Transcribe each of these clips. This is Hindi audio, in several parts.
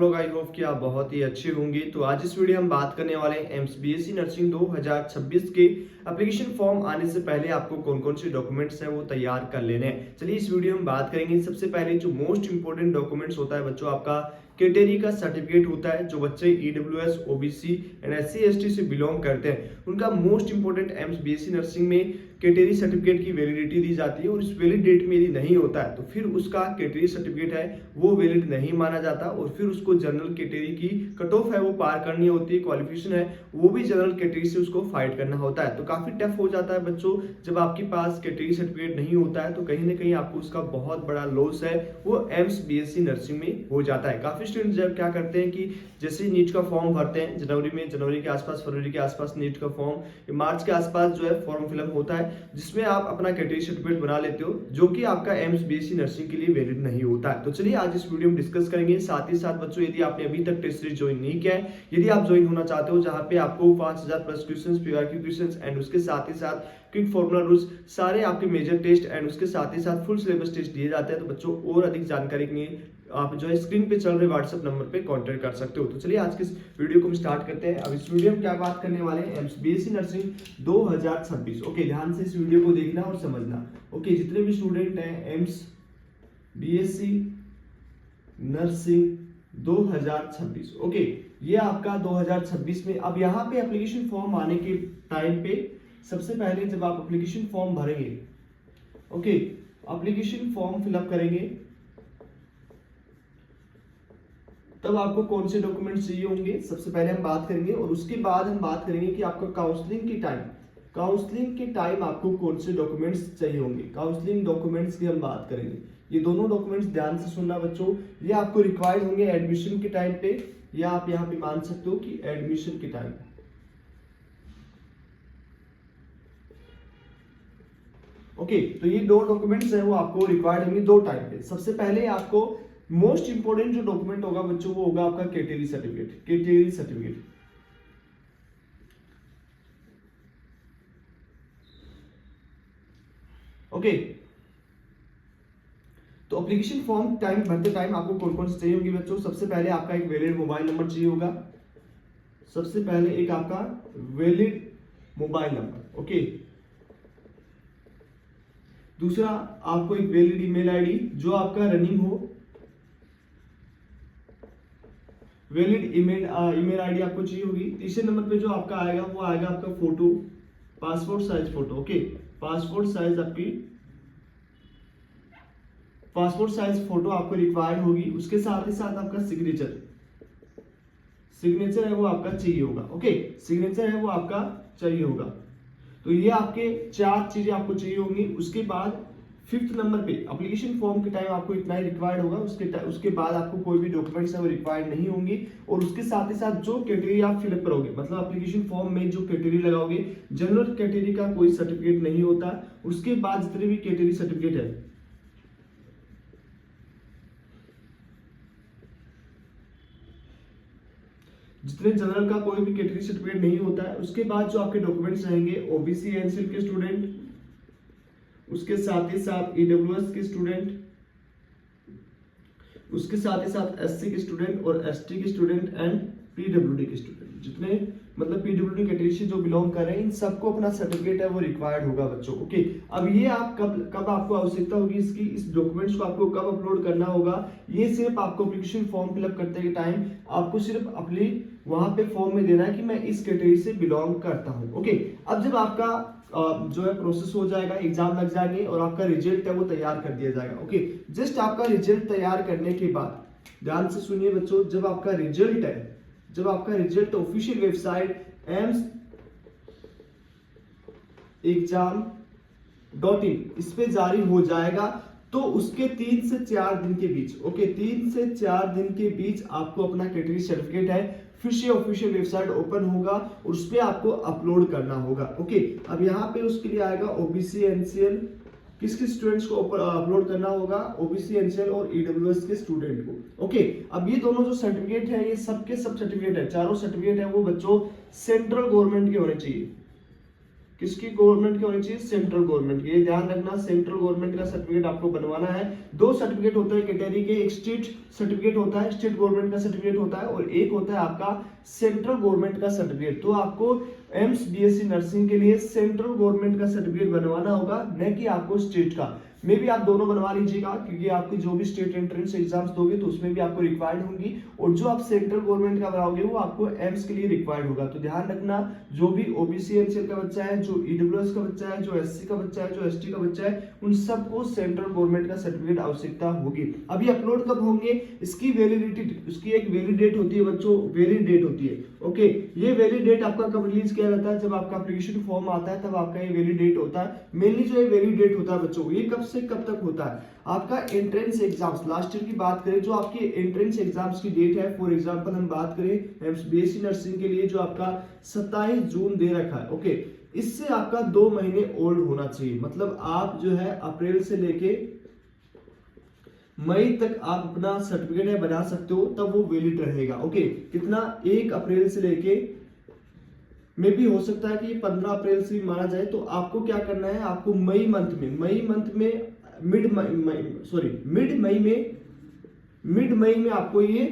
लोग आई होप कि आप बहुत ही अच्छे होंगे। तो आज इस वीडियो हम बात करने वाले हैं एम्स बीएससी नर्सिंग 2026 के एप्लीकेशन फॉर्म आने से पहले आपको कौन कौन से डॉक्यूमेंट्स हैं वो तैयार कर लेने हैं। चलिए इस वीडियो में बात करेंगे। सबसे पहले जो मोस्ट इंपोर्टेंट डॉक्यूमेंट्स होता है बच्चों, आपका कैटेगरी का सर्टिफिकेट होता है। जो बच्चे EWS OBC and SC ST से बिलोंग करते हैं उनका most important AIIMS BSc nursing में कैटेगरी सर्टिफिकेट की वैलिडिटी दी जाती है। और इस वैलिड डेट में यदि नहीं होता है तो फिर उसका कैटेगरी सर्टिफिकेट है वो वैलिड नहीं माना जाता और फिर उसको जनरल कैटेगरी की कट ऑफ है वो पार करनी होती है। क्वालिफिकेशन है वो भी जनरल कैटेगरी से उसको फाइट करना होता है। तो काफी टफ हो जाता है बच्चों जब आपके पास कैटेगरी सर्टिफिकेट नहीं होता है, तो कहीं ना कहीं आपको उसका बहुत बड़ा लॉस है वो एम्स बीएससी नर्सिंग में हो जाता है। काफी स्टूडेंट जब क्या करते हैं कि जैसे नीट का फॉर्म भरते हैं जनवरी के आसपास, फरवरी के आसपास नीट का फॉर्म, मार्च के आसपास जो है फॉर्म फिलअप होता है जिसमें आप अपना कैटेगरी सर्टिफिकेट बना लेते हो जो कि आपका एम्स बीएससी नर्सिंग के लिए वैलिड नहीं होता है। तो चलिए आज इस वीडियो में डिस्कस करेंगे। साथ ही साथ बच्चों यदि आपने अभी तक टेस्ट सीरीज ज्वाइन नहीं किया है, यदि आप ज्वाइन होना चाहते हो जहां पे आपको 5000 plus questions, PYQ questions and उसके साथ ही साथ क्विक फॉर्मूला रूल्स, सारे आपके मेजर टेस्ट एंड उसके साथ ही साथ फुल सिलेबस टेस्ट दिए जाते हैं, तो बच्चों और अधिक जानकारी के लिए आप जो है स्क्रीन पे चल रहे व्हाट्सएप नंबर पे कांटेक्ट कर सकते हो। तो चलिए आज के इस वीडियो को हम स्टार्ट करते हैं। अब इस वीडियो में क्या बात करने वाले हैं, एम्स बीएससी नर्सिंग 2026। ओके, ध्यान से इस वीडियो को देखना और समझना। ओके, जितने भी स्टूडेंट हैं एम्स बीएससी नर्सिंग 2026, ओके, ये आपका 2026 में। अब यहाँ पे एप्लीकेशन फॉर्म आने के टाइम पे सबसे पहले जब आप एप्लीकेशन फॉर्म भरेंगे, ओके, एप्लीकेशन फॉर्म फिलअप करेंगे, तब आपको कौन से डॉक्यूमेंट्स चाहिए होंगे सबसे पहले हम बात करेंगे। और उसके बाद हम बात करेंगे कि आपका काउंसलिंग के टाइम आपको कौन से डॉक्यूमेंट्स चाहिए होंगे। काउंसलिंग डॉक्यूमेंट्स की हम बात करेंगे। ये दोनों डॉक्यूमेंट्स ध्यान से सुनना बच्चों, ये आपको रिक्वायर्ड होंगे एडमिशन के टाइम पे, या आप यहाँ पे मान सकते हो कि एडमिशन के टाइम। ओके, तो ये दो डॉक्यूमेंट्स है वो आपको रिक्वायर्ड होंगे दो टाइम पे। सबसे पहले आपको मोस्ट इंपोर्टेंट जो डॉक्यूमेंट होगा बच्चों वो होगा आपका कैटेगरी सर्टिफिकेट। ओके, तो एप्लीकेशन फॉर्म टाइम भरते टाइम आपको कौन कौन से चाहिए होंगे बच्चों। सबसे पहले आपका एक वैलिड मोबाइल नंबर चाहिए होगा। सबसे पहले एक आपका वैलिड मोबाइल नंबर, ओके। दूसरा आपको एक वैलिड ईमेल आईडी जो आपका रनिंग हो, वैलिड ईमेल आईडी आपको चाहिए होगी। तीसरे नंबर पे जो आपका आएगा वो आएगा आपका photo, passport size photo, okay, passport size photo आपको रिक्वायर्ड होगी। उसके साथ ही साथ आपका सिग्नेचर है वो आपका चाहिए होगा। ओके, सिग्नेचर है वो आपका चाहिए होगा। तो ये आपके चार चीजें आपको चाहिए होंगी। उसके बाद फिफ्थ नंबर पे एप्लीकेशन फॉर्म के टाइम आपको इतना ही रिक्वायर्ड होगा। उसके बाद आपको कोई भी डॉक्यूमेंट्स है वो रिक्वायर्ड नहीं होंगी। और उसके साथ ही साथ जो कैटेगरी आप फिलअप करोगे, मतलब एप्लीकेशन फॉर्म में जो कैटेगरी लगाओगे, जनरल कैटेगरी का कोई सर्टिफिकेट नहीं होता। उसके बाद जितने भी कैटेगरी सर्टिफिकेट है, जितने जनरल का कोई भी कैटेगरी सर्टिफिकेट नहीं होता है। उसके बाद जो आपके डॉक्यूमेंट्स रहेंगे, ओबीसी एनसीएल के स्टूडेंट, उसके साथ ही साथ ईडब्ल्यूएस के स्टूडेंट, उसके साथ ही साथ एससी के स्टूडेंट और एसटी के स्टूडेंट एंड पीडब्ल्यूडी के स्टूडेंट, जितने मतलब पीडब्ल्यूडी कैटेगरी से जो बिलोंग कर रहे हैं, इन सबको अपना सर्टिफिकेट है वो रिक्वायर्ड होगा बच्चों। ओके, अब ये आप कब आपको आवश्यकता होगी इसकी, इस डॉक्यूमेंट्स को आपको कब अपलोड करना होगा, ये सिर्फ आपको एप्लीकेशन फॉर्म फिलअप करते के टाइम आपको सिर्फ अपनी वहां पे फॉर्म में देना है कि मैं इस कैटेगरी से बिलोंग करता हूँ। ओके, अब जब आपका जो है प्रोसेस हो जाएगा, एग्जाम लग जाएंगे और आपका रिजल्ट है वो तैयार कर दिया जाएगा। ओके, जस्ट आपका रिजल्ट तैयार करने के बाद ध्यान से सुनिए बच्चों, जब आपका result official website AIIMS exam.in इस पे जारी हो जाएगा, तो उसके 3 से 4 दिन के बीच, ओके, 3 से 4 दिन के बीच आपको अपना कैटेगरी सर्टिफिकेट है फिर से ऑफिशियल वेबसाइट ओपन होगा और उस पे आपको अपलोड करना होगा। ओके, अब यहाँ पे उसके लिए आएगा ओबीसी एनसीएल, किस स्टूडेंट्स को अपलोड करना होगा, ओबीसी एनसीएल और ईडब्ल्यूएस के स्टूडेंट को। ओके, अब ये दोनों जो सर्टिफिकेट है, ये सबके सब सर्टिफिकेट है, चारों सर्टिफिकेट है वो बच्चों सेंट्रल गवर्नमेंट के होने चाहिए। किसकी गवर्नमेंट की होनी चाहिए, सेंट्रल गवर्नमेंट की। ये ध्यान रखना, सेंट्रल गवर्नमेंट का सर्टिफिकेट आपको बनवाना है। दो सर्टिफिकेट होते हैं कैटेगरी के, एक स्टेट सर्टिफिकेट होता है, स्टेट गवर्नमेंट का सर्टिफिकेट होता है, और एक होता है आपका सेंट्रल गवर्नमेंट का सर्टिफिकेट। तो आपको एम्स बीएससी नर्सिंग के लिए सेंट्रल गवर्नमेंट का सर्टिफिकेट बनवाना होगा, न कि आपको स्टेट का। मे भी आप दोनों बनवा लीजिएगा, क्योंकि आपकी जो भी स्टेट एंट्रेंस एग्जाम्स दोगे तो उसमें भी आपको रिक्वायर्ड होंगी, और जो आप सेंट्रल गवर्नमेंट का बनाओगे वो आपको एम्स के लिए रिक्वायर्ड होगा। तो ध्यान रखना, जो भी ओबीसी एनसीएल का बच्चा है, जो ईडब्ल्यूएस का बच्चा है, जो एससी का बच्चा है, जो एसटी का बच्चा है, उन सबको सेंट्रल गवर्नमेंट का सर्टिफिकेट आवश्यकता होगी। अभी अपलोड कब होंगे, इसकी वैलिडिटी, उसकी एक वैलिड डेट होती है बच्चों, वैलिड डेट होती है। ओके, ये वैलिड डेट आपका कब रिलीज किया जाता है, जब आपका एप्लीकेशन फॉर्म आता है तब आपका ये वैलिड डेट होता है। मेनली जो ये वैलिड डेट होता है बच्चों, ये कब से कब तक होता है, आपका एंट्रेंस एग्जाम्स, लास्ट ईयर की बात करें, जो आपकी एंट्रेंस एग्जाम्स की डेट है, फॉर एग्जांपल हम बात करें बीएससी नर्सिंग के लिए, जो आपका 27 जून दे रखा है। ओके, इससे आपका 2 महीने ओल्ड होना चाहिए, मतलब आप जो है अप्रैल से लेके मई तक आप अपना सर्टिफिकेट है बना सकते हो, तब वो वैलिड रहेगा। ओके, कितना, 1 अप्रैल से लेके, मे भी हो सकता है कि 15 अप्रैल से माना जाए। तो आपको क्या करना है, आपको मई मंथ में मिड मई में आपको ये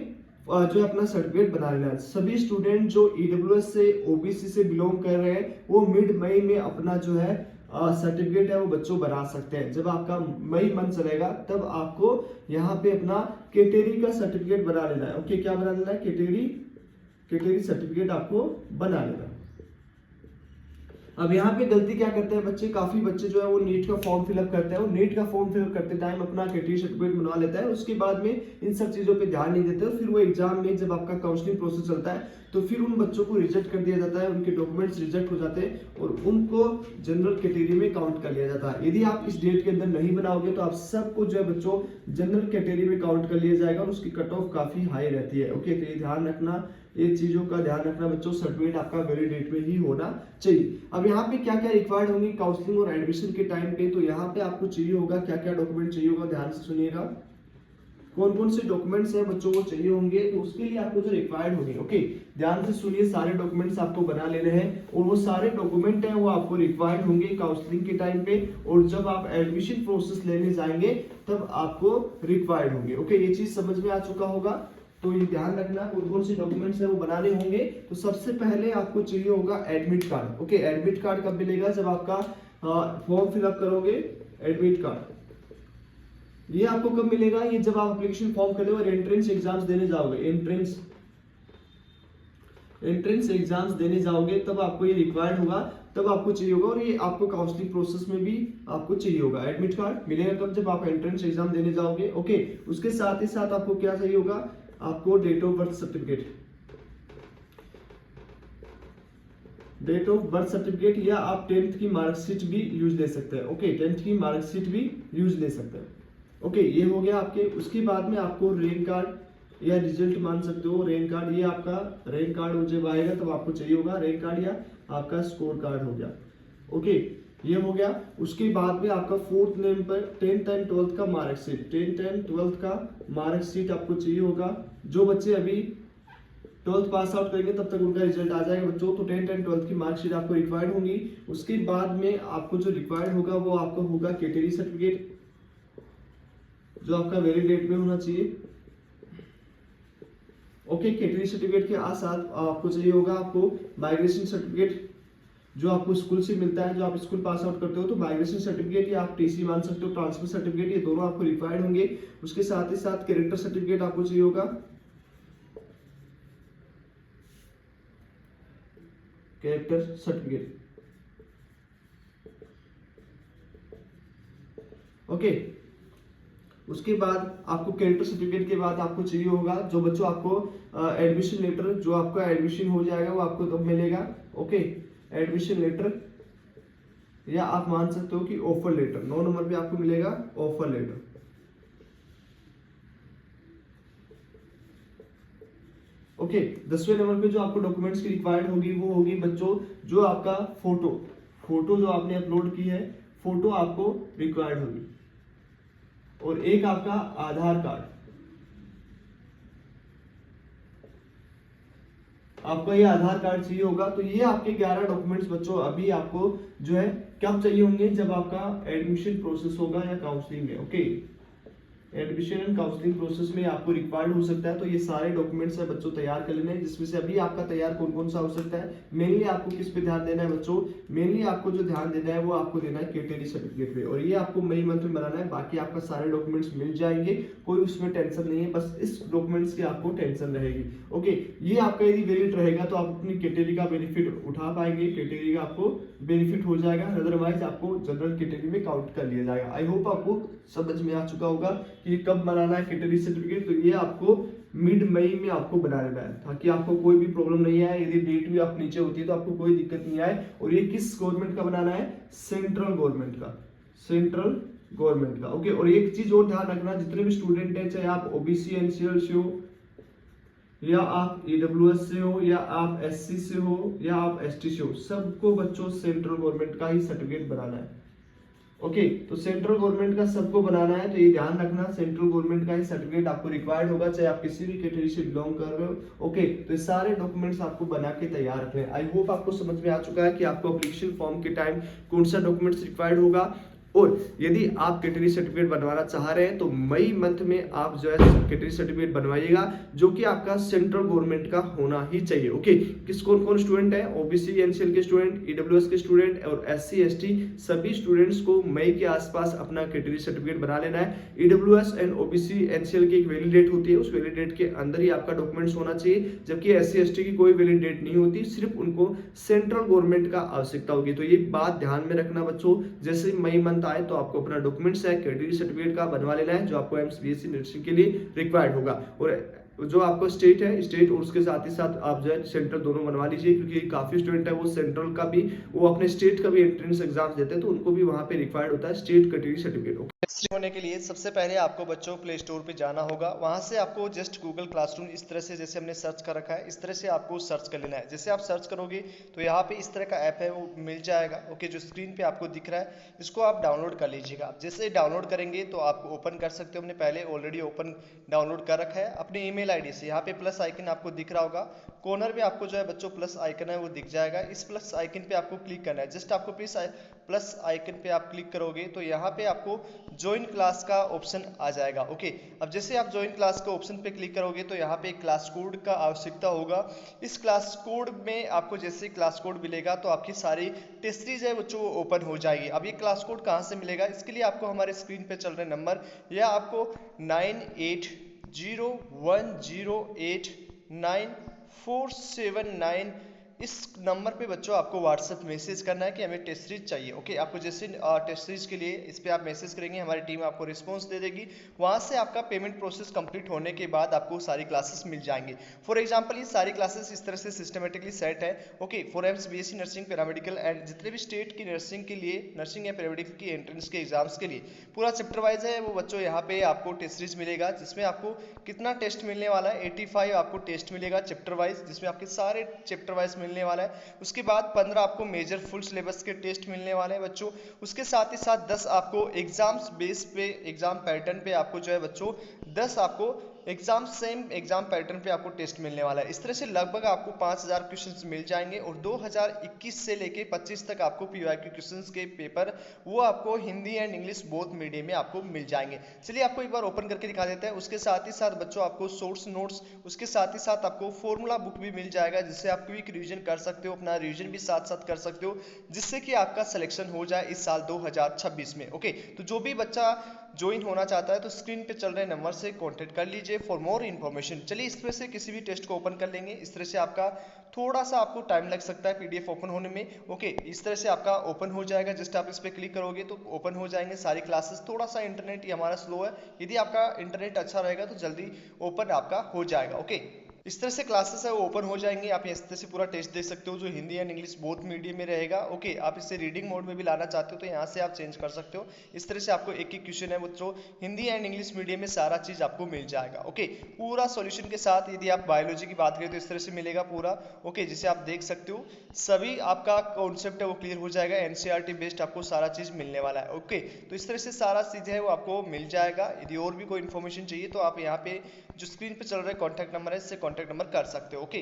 जो है अपना सर्टिफिकेट बना लेना है। सभी स्टूडेंट जो ईडब्ल्यूएस से, ओबीसी से बिलोंग कर रहे हैं, वो मिड मई में अपना जो है सर्टिफिकेट है वो बच्चों बना सकते हैं। जब आपका मई मंथ चलेगा तब आपको यहाँ पे अपना कैटेगरी का सर्टिफिकेट बना लेना है। ओके, क्या बना लेना है, कैटेगरी सर्टिफिकेट आपको बना लेना है। अब यहाँ पे गलती क्या करते हैं बच्चे, काफी बच्चे जो है वो नीट का फॉर्म फिलअप करते हैं, और नीट का फॉर्म फिलअप करते टाइम अपना कैटेगरी सर्टिफिकेट बनवा लेता है, उसके बाद में इन सब चीजों पे ध्यान नहीं देते, फिर वो एग्जाम में जब आपका काउंसलिंग प्रोसेस चलता है तो फिर उन बच्चों को रिजेक्ट कर दिया जाता है, उनके डॉक्यूमेंट्स रिजेक्ट हो जाते हैं और उनको जनरल कैटेगरी में काउंट कर लिया जाता है। यदि आप इस डेट के अंदर नहीं बनाओगे तो आप सबको जो है बच्चों जनरल कैटेगरी में काउंट कर लिया जाएगा और उसकी कट ऑफ काफी हाई रहती है। ओके, तो ये ध्यान रखना, ये चीजों का ध्यान रखना बच्चों, सर्टिफिकेट आपका वैलिड डेट में ही होना चाहिए। अब यहाँ पे क्या क्या रिक्वायर्ड होंगी काउंसलिंग और एडमिशन के टाइम पे, तो यहाँ पे आपको चाहिए होगा, क्या क्या डॉक्यूमेंट चाहिए होगा, ध्यान से सुनिएगा। कौन कौन से डॉक्यूमेंट्स हैं बच्चों को चाहिए होंगे, तो उसके लिए आपको जो रिक्वायर्ड होंगे, ओके ध्यान से सुनिए, सारे डॉक्यूमेंट्स आपको बना लेने हैं, और वो सारे डॉक्यूमेंट हैं वो आपको रिक्वायर्ड होंगे काउंसलिंग के टाइम पे, और जब आप एडमिशन प्रोसेस लेने जाएंगे तब आपको रिक्वायर्ड होंगे। ओके, ये चीज समझ में आ चुका होगा। तो ये ध्यान रखना कौन कौन से डॉक्यूमेंट्स है वो बनाने होंगे। तो सबसे पहले आपको चाहिए होगा admit card. Okay, admit card कब मिलेगा, जब आपका फॉर्म फिलअप करोगे, एडमिट कार्ड ये आपको कब मिलेगा, ये जब आप एप्लीकेशन फॉर्म कर और एंट्रेंस एग्जाम्स देने जाओगे, एंट्रेंस एग्जाम्स देने जाओगे तब आपको ये रिक्वायर्ड होगा, तब आपको चाहिए होगा, और ये आपको काउंसलिंग प्रोसेस में भी आपको चाहिए होगा। एडमिट कार्ड मिलेगा कब, जब आप एंट्रेंस एग्जाम देने जाओगे। ओके, उसके साथ ही साथ आपको क्या चाहिए होगा, आपको date of birth certificate, date of birth certificate, या आप 10th की मार्कशीट भी यूज ले सकते हैं। ओके, 10th की मार्कशीट भी यूज ले सकते हैं। ओके, ये हो गया आपके। उसके बाद में आपको रैंक कार्ड या रिजल्ट मान सकते हो, रैंक कार्ड, ये आपका रैंक कार्ड जब आएगा तब आपको चाहिए होगा रैंक कार्ड, या आपका स्कोर कार्ड हो गया। ओके, ये हो गया। उसके बाद में आपका 4th नेम पर 10th एंड 12th का मार्कशीट, 10th एंड 12th का मार्कशीट आपको चाहिए होगा। जो बच्चे अभी 12th पास आउट करेंगे तब तक उनका रिजल्ट आ जाएगा बच्चों, तो 10th एंड 12th की मार्कशीट आपको रिक्वायर्ड होंगी। उसके बाद में आपको जो रिक्वायर्ड होगा वो आपको होगा कैटेगरी सर्टिफिकेट, जो आपका वैलिड डेट में होना चाहिए। ओके, कैटेगरी सर्टिफिकेट के साथ आपको चाहिए होगा आपको माइग्रेशन सर्टिफिकेट, जो आपको स्कूल से मिलता है, जो आप स्कूल पास आउट करते हो तो माइग्रेशन सर्टिफिकेट या आप टीसी मान सकते हो, ट्रांसफर सर्टिफिकेट, ये दोनों आपको रिक्वायर्ड होंगे। उसके साथ ही साथ कैरेक्टर सर्टिफिकेट आपको चाहिए होगा, कैरेक्टर सर्टिफिकेट। ओके, उसके बाद आपको कैरेक्टर सर्टिफिकेट के बाद आपको चाहिए होगा, जो बच्चों आपको एडमिशन लेटर, जो आपका एडमिशन हो जाएगा वो आपको कब मिलेगा। ओके, एडमिशन लेटर, या आप मान सकते हो कि ऑफर लेटर, 9 नंबर पे आपको मिलेगा ऑफर लेटर। ओके, 10वें नंबर पे जो आपको डॉक्यूमेंट्स की रिक्वायर्ड होगी वो होगी बच्चों, जो आपका फोटो जो आपने अपलोड की है, फोटो आपको रिक्वायर्ड होगी, और एक आपका आधार कार्ड। आपका ये आधार कार्ड चाहिए होगा। तो ये आपके 11 डॉक्यूमेंट्स बच्चों अभी आपको जो है कब चाहिए होंगे, जब आपका एडमिशन प्रोसेस होगा या काउंसलिंग में। Okay, admission and counselling process में आपको रिक्वायर्ड हो सकता है। तो ये सारे डॉक्यूमेंट्स है बच्चों तैयार कर लेने हैं, जिसमें से अभी आपका तैयार कौन कौन सा हो सकता है। मेनली आपको किस पे ध्यान देना है बच्चों, मेनली आपको जो ध्यान देना है वो आपको देना है कैटेगरी सर्टिफिकेट पे, और ये आपको मई मंथ में बनाना है। बाकी आपका सारे डॉक्यूमेंट्स मिल जाएंगे, कोई उसमें टेंशन नहीं है, बस इस डॉक्यूमेंट्स की आपको टेंशन रहेगी। ओके, ये आपका यदि वैलिड रहेगा तो आप अपनी कैटेगरी का बेनिफिट उठा पाएंगे, कैटेगरी का आपको बेनिफिट हो जाएगा, अदरवाइज आपको जनरल कैटेगरी में काउंट कर लिया जाएगा। आई होप आपको समझ में आ चुका होगा कि कब बनाना है कैटेगरी सर्टिफिकेट। तो ये आपको मिड मई में आपको बना लेना है, ताकि आपको कोई भी प्रॉब्लम नहीं आए। यदि डेट भी आप नीचे होती है तो आपको कोई दिक्कत नहीं आए। और ये किस गवर्नमेंट का बनाना है, सेंट्रल गवर्नमेंट का, सेंट्रल गवर्नमेंट का। ओके, और एक चीज और ध्यान रखना, जितने भी स्टूडेंट हैं, चाहे आप ओबीसी एनसीएल से हो, या आप ईडब्ल्यूएस से हो, या आप एससी से हो, या आप एसटी से हो, सबको बच्चों सेंट्रल गवर्नमेंट का ही सर्टिफिकेट बनाना है। ओके, तो सेंट्रल गवर्नमेंट का सबको बनाना है, तो ये ध्यान रखना, सेंट्रल गवर्नमेंट का ही सर्टिफिकेट आपको रिक्वायर्ड होगा, चाहे आप किसी भी कैटेगरी से बिलोंग कर रहे हो। ओके, तो ये सारे डॉक्यूमेंट्स आपको बना के तैयार रखने हैं। आई होप आपको समझ में आ चुका है कि आपको एप्लीकेशन फॉर्म के टाइम कौन सा डॉक्यूमेंट्स रिक्वायर्ड होगा। और यदि आप कैटेगरी सर्टिफिकेट बनवाना चाह रहे हैं तो मई मंथ में आप जो है कैटेगरी सर्टिफिकेट बनवाइएगा, जो कि आपका सेंट्रल गवर्नमेंट का होना ही चाहिए। ओके, किस कौन कौन स्टूडेंट है, ओबीसी एनसीएल के स्टूडेंट, ईडब्ल्यूएस के स्टूडेंट और एससी एसटी, सभी स्टूडेंट्स को मई के आसपास अपना कैटेगरी सर्टिफिकेट बना लेना है। ईडब्ल्यूएस एंड ओबीसी एनसीएल की एक वैलिड डेट होती है, उस वैलिड डेट के अंदर ही आपका डॉक्यूमेंट्स होना चाहिए, जबकि एससी एसटी की कोई वैलिड डेट नहीं होती, सिर्फ उनको सेंट्रल गवर्नमेंट का आवश्यकता होगी। तो ये बात ध्यान में रखना बच्चों, जैसे मई मंथ आए तो आपको अपना डॉक्यूमेंट्स है कैटेगरी सर्टिफिकेट का बनवा लेना है, जो आपको एम्स बीएससी नर्सिंग के लिए रिक्वायर्ड होगा। और जो आपको स्टेट है, स्टेट और उसके साथ ही साथ आप जो है सेंट्रल दोनों बनवा लीजिए, क्योंकि काफी स्टूडेंट है वो सेंट्रल का भी, वो अपने स्टेट का भी एंट्रेंस एग्जाम देते हैं, तो उनको भी वहां पे रिक्वायर्ड होता है स्टेट कैटेगरी सर्टिफिकेट। होने के लिए सबसे पहले आपको बच्चों प्ले स्टोर पे जाना होगा, वहां से आपको जस्ट गूगल क्लासरूम इस तरह से, जैसे हमने सर्च कर रखा है, इस तरह से आपको सर्च कर लेना है। जैसे आप सर्च करोगे तो यहाँ पे इस तरह का ऐप है वो मिल जाएगा। ओके, जो स्क्रीन पे आपको दिख रहा है, इसको आप डाउनलोड कर लीजिएगा। जैसे डाउनलोड करेंगे तो आप ओपन कर सकते हो, हमने पहले ऑलरेडी ओपन डाउनलोड कर रखा है अपने ईमेल आईडी से। यहाँ पे प्लस आइकन आपको दिख रहा होगा, कॉर्नर में आपको जो है बच्चों प्लस आइकन है वो दिख जाएगा। इस प्लस आइकन पे आपको क्लिक करना है, जस्ट आपको प्लस आइकन पे आप क्लिक करोगे तो यहाँ पे आपको ज्वाइन क्लास का ऑप्शन आ जाएगा। ओके, अब जैसे आप ज्वाइन क्लास का ऑप्शन पे क्लिक करोगे तो यहाँ पे क्लास कोड का आवश्यकता होगा। इस क्लास कोड में आपको जैसे क्लास कोड मिलेगा तो आपकी सारी टेस्ट सीरीज है बच्चों ओपन हो जाएगी। अब ये क्लास कोड कहाँ से मिलेगा, इसके लिए आपको हमारे स्क्रीन पे चल रहे नंबर, या आपको 9801089479 इस नंबर पे बच्चों आपको व्हाट्सएप मैसेज करना है कि हमें टेस्ट सीरीज चाहिए। ओके, आपको जैसे टेस्ट सीरीज के लिए इस पे आप मैसेज करेंगे, हमारी टीम आपको रिस्पांस दे देगी। वहां से आपका पेमेंट प्रोसेस कंप्लीट होने के बाद आपको सारी क्लासेस मिल जाएंगे। फॉर एग्जांपल ये सारी क्लासेस इस तरह से सिस्टमेटिकली सेट है। Okay, for AIIMS BSc nursing, paramedical and जितने भी स्टेट की नर्सिंग के लिए, नर्सिंग या पैरामेडिकल की एंट्रेंस के एग्जाम्स के लिए पूरा चैप्टर वाइज है वो बच्चों। यहाँ पे आपको टेस्ट सीरीज मिलेगा, जिसमें आपको कितना टेस्ट मिलने वाला है, 85 आपको टेस्ट मिलेगा चैप्टर वाइज, जिसमें आपके सारे चैप्टर वाइज मिलने वाला है। उसके बाद 15 आपको मेजर फुल सिलेबस के टेस्ट मिलने वाले हैं बच्चों। उसके साथ ही साथ 10 आपको एग्जाम्स बेस पे, एग्जाम पैटर्न पे आपको जो है बच्चों 10 आपको एग्जाम सेम एग्जाम पैटर्न पे आपको टेस्ट मिलने वाला है। इस तरह से लगभग आपको 5000 क्वेश्चंस मिल जाएंगे। और 2021 से लेके 25 तक आपको पीवाईक्यू क्वेश्चंस के पेपर वो आपको Hindi and English both medium में आपको मिल जाएंगे। चलिए आपको एक बार ओपन करके दिखा देते हैं। उसके साथ ही साथ बच्चों आपको सोर्स नोट्स, उसके साथ ही साथ आपको फॉर्मूला बुक भी मिल जाएगा, जिससे आप क्विक रिवीजन कर सकते हो, अपना रिवीजन भी साथ साथ कर सकते हो, जिससे कि आपका सिलेक्शन हो जाए इस साल 2026 में। ओके, तो जो भी बच्चा ज्वाइन होना चाहता है तो स्क्रीन पे चल रहे नंबर से कांटेक्ट कर लीजिए फॉर मोर इन्फॉर्मेशन। चलिए इस तरह से किसी भी टेस्ट को ओपन कर लेंगे। इस तरह से आपका थोड़ा सा आपको टाइम लग सकता है पीडीएफ ओपन होने में। ओके, इस तरह से आपका ओपन हो जाएगा, जस्ट आप इस पर क्लिक करोगे तो ओपन हो जाएंगे सारी क्लासेस। थोड़ा सा इंटरनेट हमारा स्लो है, यदि आपका इंटरनेट अच्छा रहेगा तो जल्दी ओपन आपका हो जाएगा। ओके, इस तरह से क्लासेस है वो ओपन हो जाएंगे। आप इस तरह से पूरा टेस्ट दे सकते हो, जो Hindi and English both medium में रहेगा। ओके, आप इसे रीडिंग मोड में भी लाना चाहते हो तो यहाँ से आप चेंज कर सकते हो। इस तरह से आपको एक एक क्वेश्चन है बच्चों हिंदी एंड इंग्लिश मीडियम में सारा चीज आपको मिल जाएगा। ओके, पूरा सॉल्यूशन के साथ। यदि आप बायोलॉजी की बात करें तो इस तरह से मिलेगा पूरा। ओके, जिसे आप देख सकते हो सभी आपका कॉन्सेप्ट है वो क्लियर हो जाएगा, एनसीईआरटी बेस्ड आपको सारा चीज मिलने वाला है। ओके, तो इस तरह से सारा चीज है वो आपको मिल जाएगा। यदि और भी कोई इन्फॉर्मेशन चाहिए तो आप यहाँ पे जो स्क्रीन पे चल रहा है कॉन्टैक्ट नंबर है, इससे कॉन्टैक्ट नंबर कर सकते हो। ओके,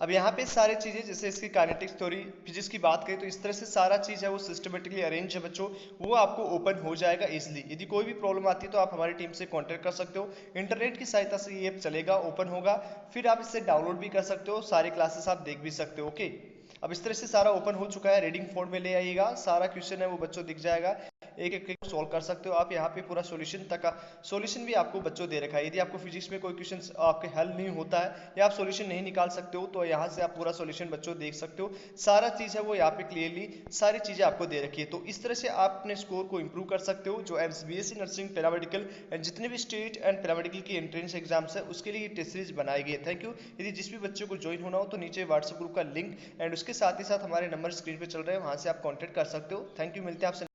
अब यहाँ पे सारी चीज़ें जैसे इसकी काइनेटिक्स थ्योरी फिजिक्स की बात करें तो इस तरह से सारा चीज़ है वो सिस्टमेटिकली अरेंज है बच्चों, वो आपको ओपन हो जाएगा इजीली। यदि कोई भी प्रॉब्लम आती है तो आप हमारी टीम से कांटेक्ट कर सकते हो। इंटरनेट की सहायता से ये चलेगा, ओपन होगा, फिर आप इसे डाउनलोड भी कर सकते हो, सारे क्लासेस आप देख भी सकते हो। ओके, अब इस तरह से सारा ओपन हो चुका है, रीडिंग फोल्ड में ले आइएगा, सारा क्वेश्चन है वो बच्चों दिख जाएगा, एक एक सॉल्व कर सकते हो आप। यहाँ पे पूरा सॉल्यूशन तक का सॉल्यूशन भी आपको बच्चों दे रखा है। यदि आपको फिजिक्स में कोई क्वेश्चन आपके हल नहीं होता है या आप सॉल्यूशन नहीं निकाल सकते हो तो यहाँ से आप पूरा सॉल्यूशन बच्चों देख सकते हो। सारा चीज़ है वो यहाँ पे क्लियरली सारी चीज़ें आपको दे रखी है। तो इस तरह से आप अपने स्कोर को इंप्रूव कर सकते हो। जो एमसीबीएसई नर्सिंग पैरामेडिकल एंड जितने भी स्टेट एंड पैरामेडिकल की एंट्रेंस एग्जाम्स है उसके लिए टेस्ट सीरीज बनाई गई है। Thank you. यदि जिस भी बच्चे को ज्वाइन होना हो तो नीचे व्हाट्सएप ग्रुप का लिंक एंड उसके साथ ही साथ हमारे नंबर स्क्रीन पे चल रहे हैं, वहाँ से आप कॉन्टेक्ट कर सकते हो। थैंक यू, मिलते हैं आपसे।